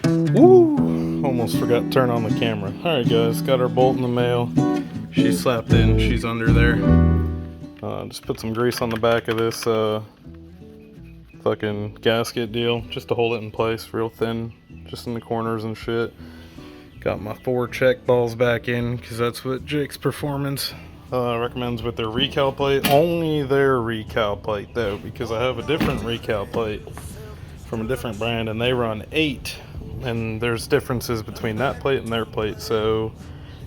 Woo! Almost forgot to turn on the camera. Alright guys, got our bolt in the mail. She's slapped in, she's under there. Just put some grease on the back of this fucking gasket deal, just to hold it in place real thin, just in the corners and shit. Got my 4 check balls back in, because that's what Jake's Performance recommends with their recal plate. Only their recal plate though, because I have a different recal plate from a different brand and they run 8, and there's differences between that plate and their plate. So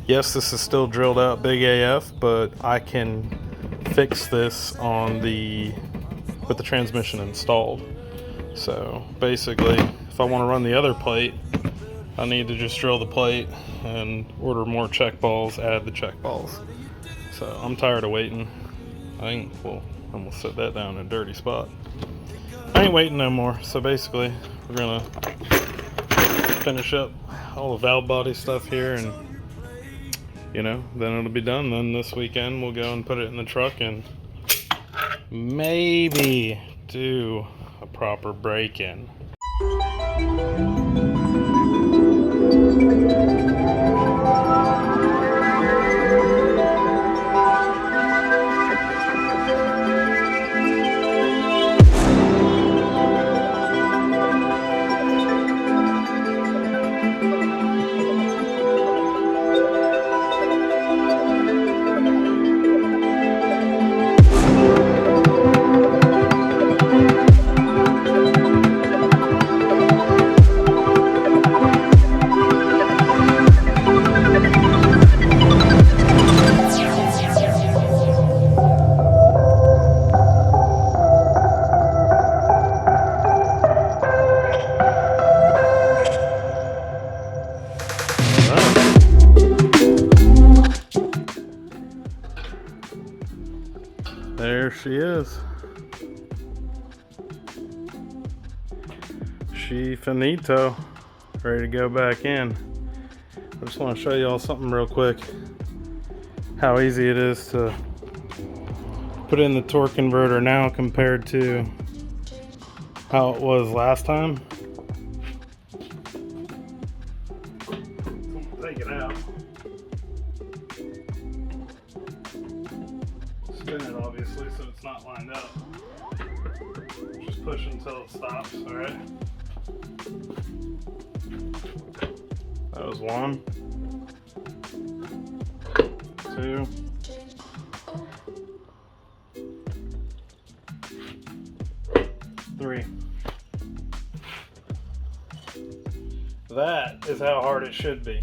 yes, this is still drilled out big AF, but I can fix this on with the transmission installed. So basically, if I want to run the other plate, I need to just drill the plate and order more check balls, add the check balls. So I'm tired of waiting. I'm gonna set that down in a dirty spot. I ain't waiting no more. So basically, we're gonna finish up all the valve body stuff here, and you know, then it'll be done. Then this weekend we'll go and put it in the truck and maybe do a proper break-in. There she is. She finito, ready to go back in. I just want to show y'all something real quick. How easy it is to put in the torque converter now compared to how it was last time. Take it out. Spin it obviously so it's not lined up. Just push until it stops, alright? That was 1, 2, 3. That is how hard it should be.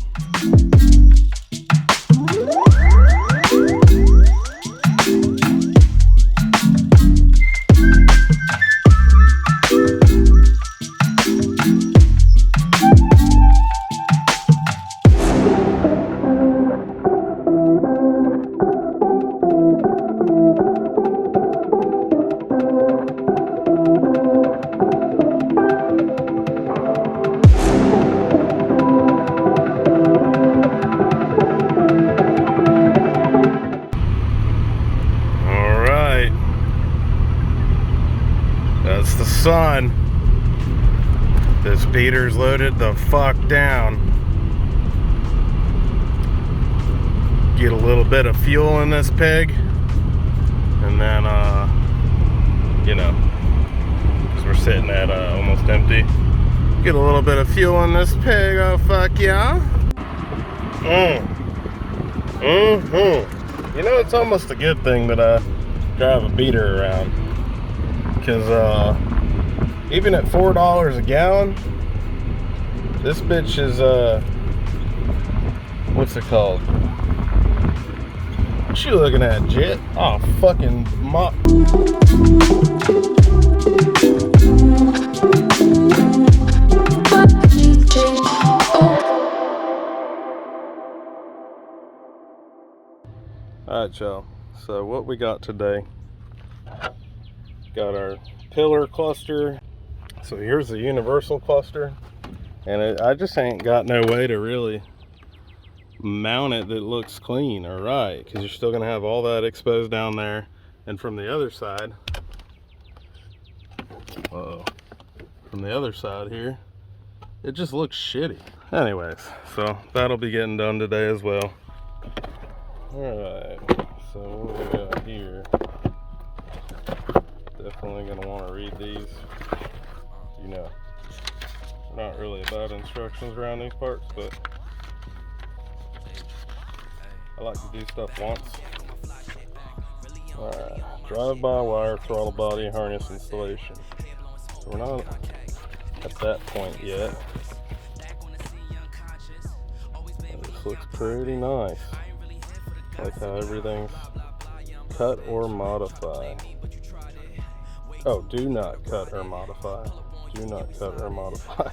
That's the sun. This beater's loaded the fuck down. Get a little bit of fuel in this pig, and then you know, because we're sitting at almost empty, get a little bit of fuel in this pig. Oh fuck yeah. You know, it's almost a good thing that I drive a beater around, because even at $4 a gallon, this bitch is what's it called? What you looking at, Jet? Oh, fucking mop. Alright y'all, so what we got today, got our pillar cluster. So here's the universal cluster, and I just ain't got no way to really mount it that looks clean or right, because you're still gonna have all that exposed down there. And from the other side, from the other side here it just looks shitty. Anyways, so that'll be getting done today as well. Alright, so what we got here? Definitely gonna want to read these. You know, not really about instructions around these parts, but I like to do stuff once. Alright, drive-by-wire throttle body harness installation. So we're not at that point yet. This looks pretty nice. Like how everything's cut or modify. Oh, do not cut or modify. Do not cut or modify.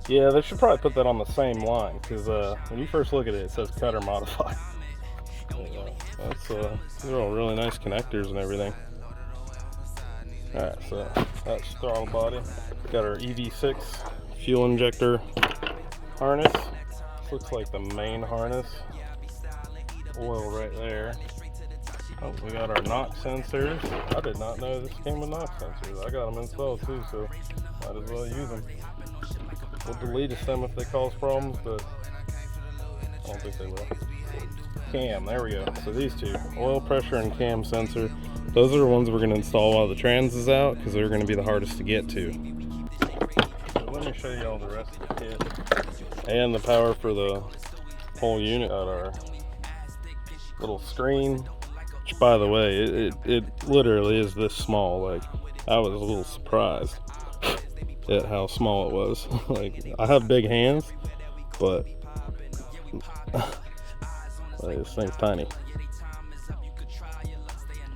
Yeah, they should probably put that on the same line, because when you first look at it, it says cut or modify. These are all really nice connectors and everything. Alright, so that's throttle body. Got our EV6 fuel injector harness. This looks like the main harness. Oil right there. Oh, we got our knock sensors. I did not know this came with knock sensors. I got them installed too, so might as well use them. We'll delete them if they cause problems, but I don't think they will. Cam, there we go. So these two, oil pressure and cam sensor, those are the ones we're going to install while the trans is out, because they're going to be the hardest to get to. So let me show you all the rest of the kit. And the power for the whole unit. Got our little screen, which by the way, it literally is this small. Like, I was a little surprised at how small it was. Like, I have big hands, but like, this thing's tiny.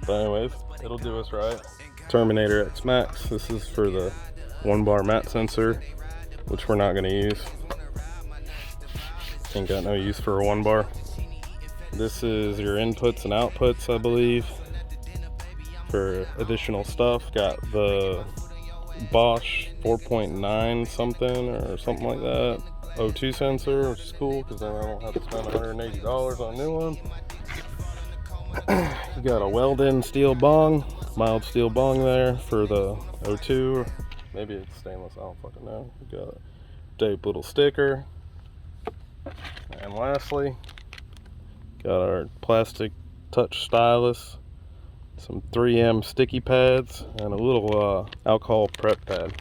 But anyways, it'll do us right. Terminator X Max. This is for the 1-bar mat sensor, which we're not going to use. Ain't got no use for a 1-bar. This is your inputs and outputs, I believe, for additional stuff. Got the Bosch 4.9 something or something like that. O2 sensor, which is cool, because then I don't have to spend $180 on a new one. You got a welded steel bong, mild steel bong there for the O2, or maybe it's stainless, I don't fucking know. You got a dope little sticker. And lastly, got our plastic touch stylus, some 3M sticky pads, and a little alcohol prep pad.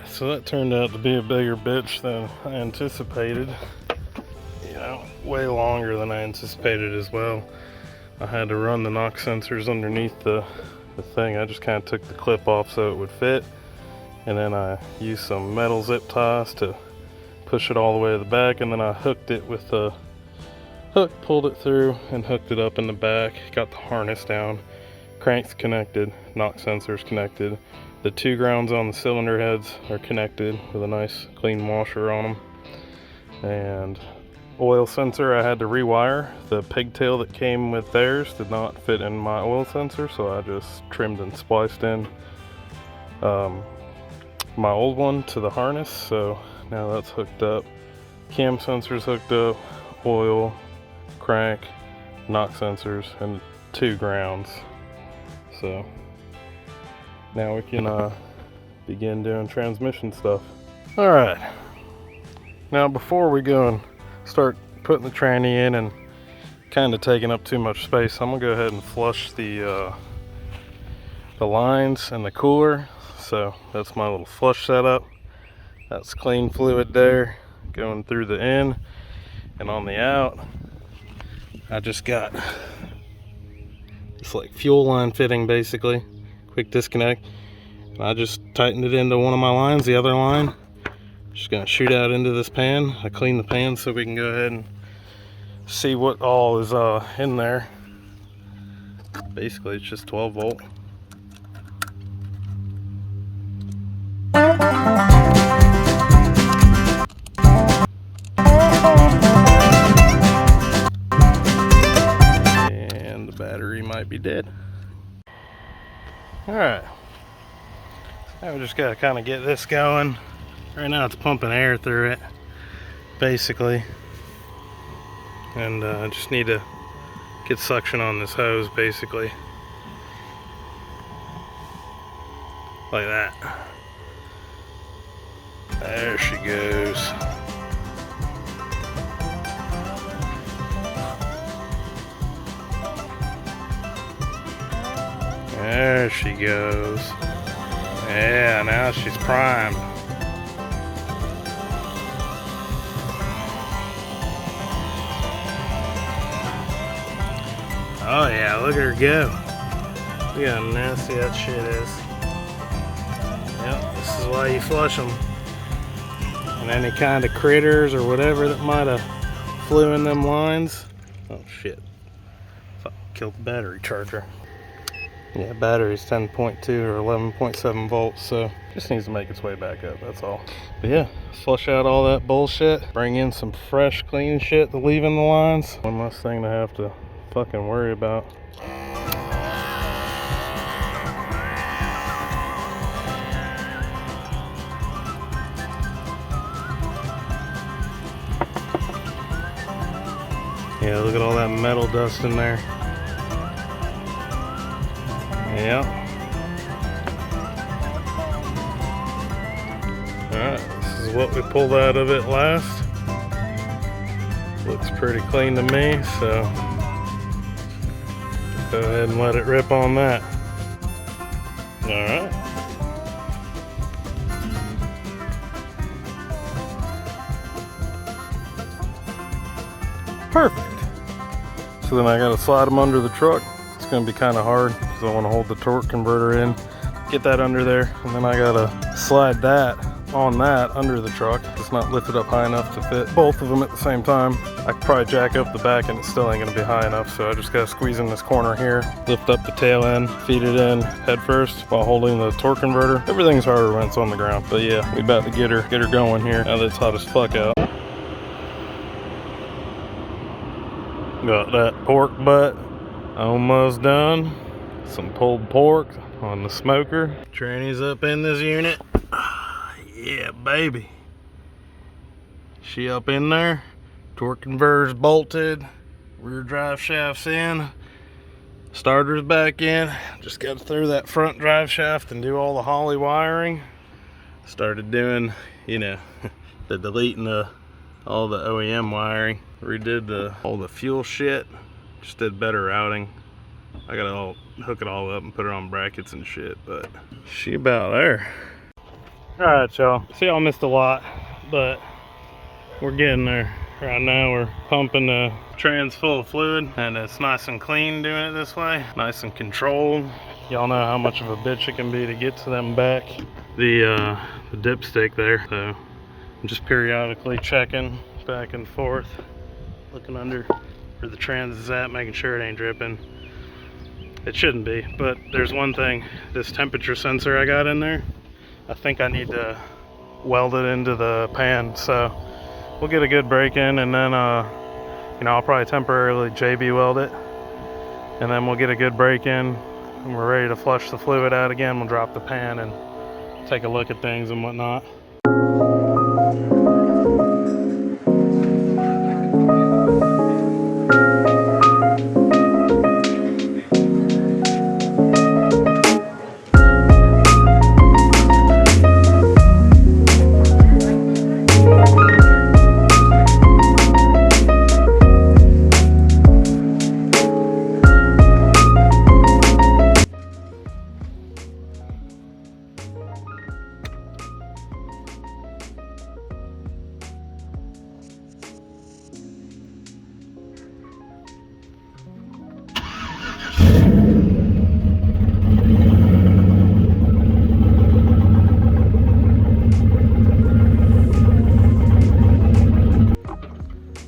So that turned out to be a bigger bitch than I anticipated. You know, way longer than I anticipated as well. I had to run the knock sensors underneath the thing. I just kind of took the clip off so it would fit. And then I used some metal zip ties to push it all the way to the back. And then I hooked it with a hook, pulled it through and hooked it up in the back. Got the harness down, cranks connected, knock sensors connected. The 2 grounds on the cylinder heads are connected with a nice clean washer on them. And oil sensor I had to rewire. The pigtail that came with theirs did not fit in my oil sensor, so I just trimmed and spliced in my old one to the harness. So now that's hooked up. Cam sensors hooked up, oil, crank, knock sensors, and 2 grounds. So now we can begin doing transmission stuff. All right. Now before we go and start putting the tranny in and kind of taking up too much space, I'm gonna go ahead and flush the lines and the cooler. So that's my little flush setup. That's clean fluid there going through the in, and on the out I just got it's like fuel line fitting, basically quick disconnect, and I just tightened it into one of my lines. The other line just gonna shoot out into this pan. I clean the pan so we can go ahead and see what all is in there. Basically it's just 12 volt. And the battery might be dead. Alright, now we just gotta kind of get this going. Right now it's pumping air through it, basically. And I just need to get suction on this hose, basically. Like that. There she goes. There she goes. Yeah, now she's primed. Oh yeah, look at her go. Look how nasty that shit is. Yep, this is why you flush them. And any kind of critters or whatever that might have flew in them lines. Oh shit. Fucking killed the battery charger. Yeah, battery's 10.2 or 11.7 volts, so just needs to make its way back up, that's all. But yeah, flush out all that bullshit, bring in some fresh, clean shit to leave in the lines. One less thing to have to fucking worry about. Yeah, look at all that metal dust in there. Yep. Alright, this is what we pulled out of it last. Looks pretty clean to me, so go ahead and let it rip on that. Alright. Perfect. So then I gotta slide them under the truck. It's gonna be kind of hard because I want to hold the torque converter in, get that under there, and then I gotta slide that on that under the truck. It's not lifted up high enough to fit both of them at the same time. I could probably jack up the back and it still ain't gonna be high enough, so I just gotta squeeze in this corner here, lift up the tail end, feed it in head first while holding the torque converter. Everything's harder when it's on the ground, but yeah, we about to get her going here now that it's hot as fuck out. Got that pork butt almost done. Some pulled pork on the smoker. Tranny's up in this unit. Yeah, baby. She up in there. Torque converter's bolted. Rear drive shaft's in. Starter's back in. Just got to throw that front drive shaft and do all the Holley wiring. Started doing, you know, the deleting all the OEM wiring. Redid all the fuel shit. Just did better routing. I gotta hook it all up and put it on brackets and shit, but she about there. Alright, y'all. See, y'all missed a lot, but we're getting there. Right now we're pumping the trans full of fluid, and it's nice and clean doing it this way. Nice and controlled. Y'all know how much of a bitch it can be to get to them back. The dipstick there. So I'm just periodically checking back and forth, looking under where the trans is at, making sure it ain't dripping. It shouldn't be, but there's one thing, this temperature sensor I got in there, I think I need to weld it into the pan, so we'll get a good break in, and then you know, I'll probably temporarily JB weld it, and then we'll get a good break in, and we're ready to flush the fluid out again. We'll drop the pan and take a look at things and whatnot.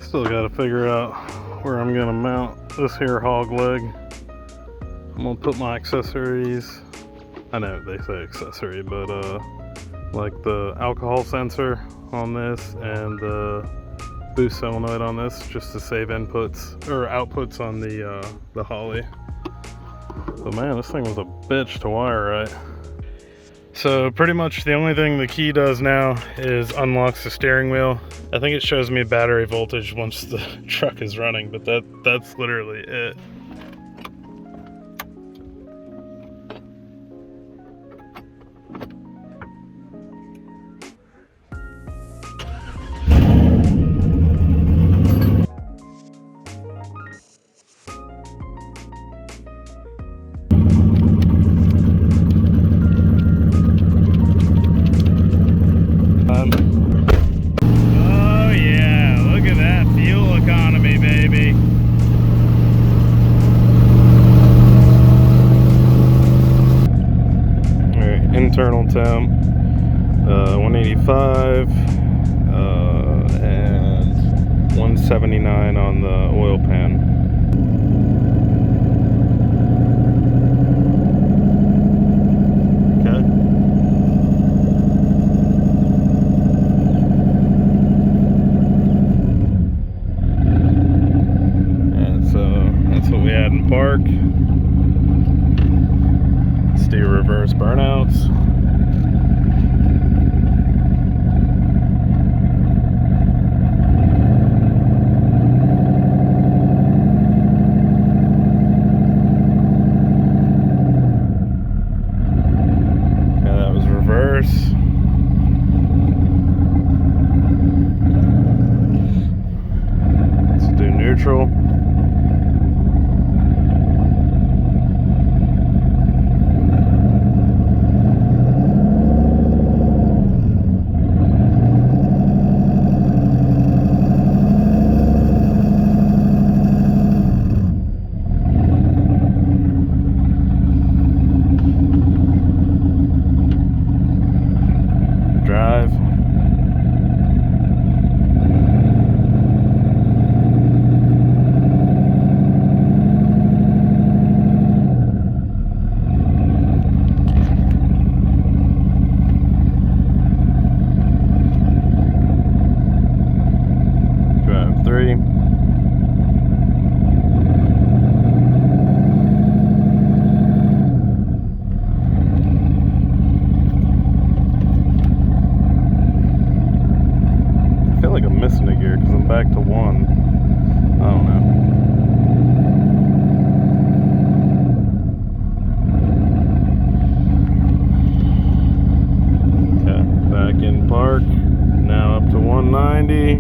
Still got to figure out where I'm going to mount this here hog leg. I'm going to put my accessories, I know they say accessory, but like the alcohol sensor on this and the boost solenoid on this, just to save inputs or outputs on the Holley. But man, this thing was a bitch to wire right. So pretty much the only thing the key does now is unlocks the steering wheel. I think it shows me battery voltage once the truck is running, but that's literally it. Oh yeah, look at that fuel economy, baby. Alright, internal temp, 185 and 179 on the oil pan. Park. Let's do reverse burnouts. Okay, that was reverse. Let's do neutral. Back to one. I don't know. Okay, back in park. Now up to 190.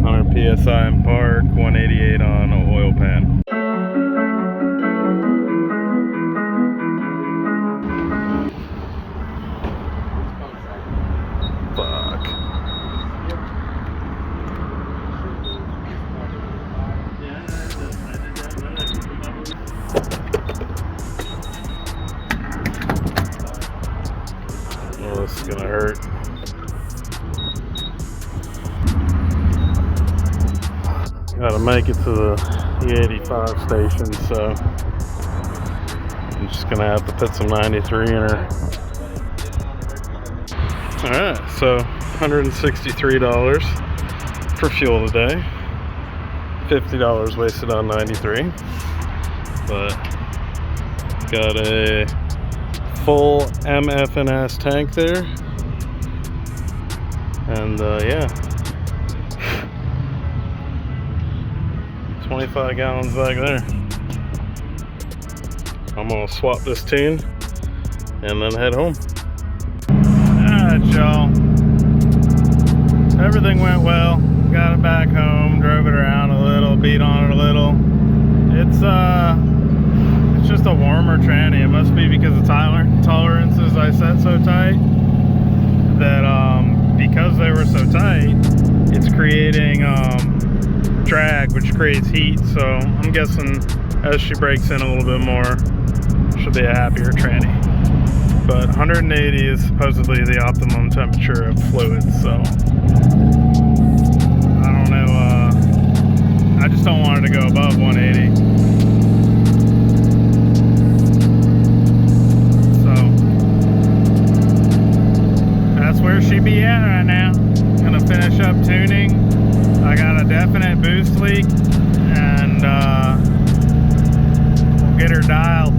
100 psi in park. 188 on an oil pan. Fuck. Oh, this is gonna hurt. Gotta make it to the E85 station, so I'm just gonna have to put some 93 in her. Alright, so $163 for fuel today. $50 wasted on 93. But got a full MF&S tank there. And yeah. 25 gallons back there. I'm gonna swap this tune and then head home. Alright, y'all. Everything went well. Got it back home, drove it around a little, beat on it a little. It's just a warmer tranny. It must be because the tolerances I set so tight that because they were so tight, it's creating drag, which creates heat. So I'm guessing as she breaks in a little bit more, she'll be a happier tranny. But 180 is supposedly the optimum temperature of fluids, so I don't know, I just don't want her to go above 180. So that's where she be at right now. Gonna finish up tuning. I got a definite boost leak, and we'll get her dialed.